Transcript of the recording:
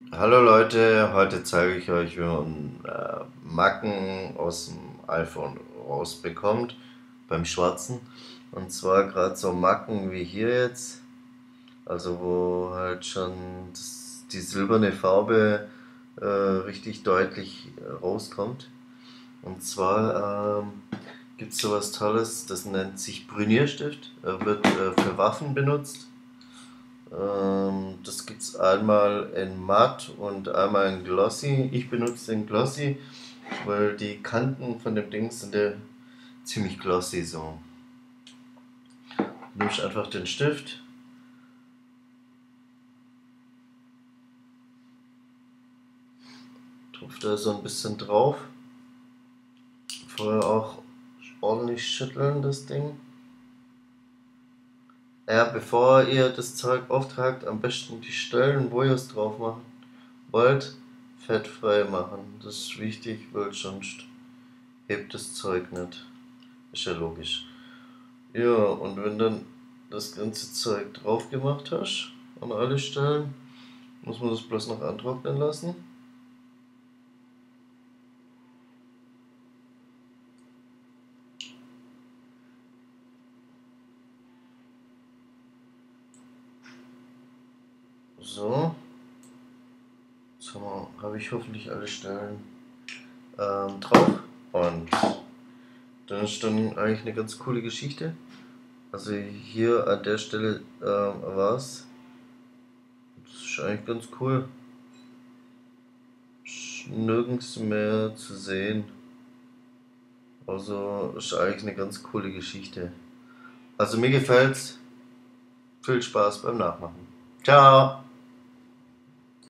Hallo Leute, heute zeige ich euch, wie man Macken aus dem iPhone rausbekommt beim Schwarzen. Und zwar gerade so Macken wie hier jetzt, also wo halt schon die silberne Farbe richtig deutlich rauskommt. Und zwar gibt es sowas Tolles, das nennt sich Brünierstift, wird für Waffen benutzt. Das gibt es einmal in matt und einmal in glossy. Ich benutze den glossy, weil die Kanten von dem Ding sind ja ziemlich glossy so. Du nimmst einfach den Stift, tupft da so ein bisschen drauf. Vorher auch ordentlich schütteln das Ding. Ja, bevor ihr das Zeug auftragt, am besten die Stellen, wo ihr es drauf machen wollt, fettfrei machen. Das ist wichtig, weil sonst hebt das Zeug nicht. Ist ja logisch. Ja, und wenn dann das ganze Zeug drauf gemacht hast, an alle Stellen, muss man das bloß noch antrocknen lassen. So, jetzt habe ich hoffentlich alle Stellen drauf. Und dann ist dann eigentlich eine ganz coole Geschichte. Also hier an der Stelle war's. Das ist eigentlich ganz cool. Ist nirgends mehr zu sehen. Also ist eigentlich eine ganz coole Geschichte. Also mir gefällt's. Viel Spaß beim Nachmachen. Ciao!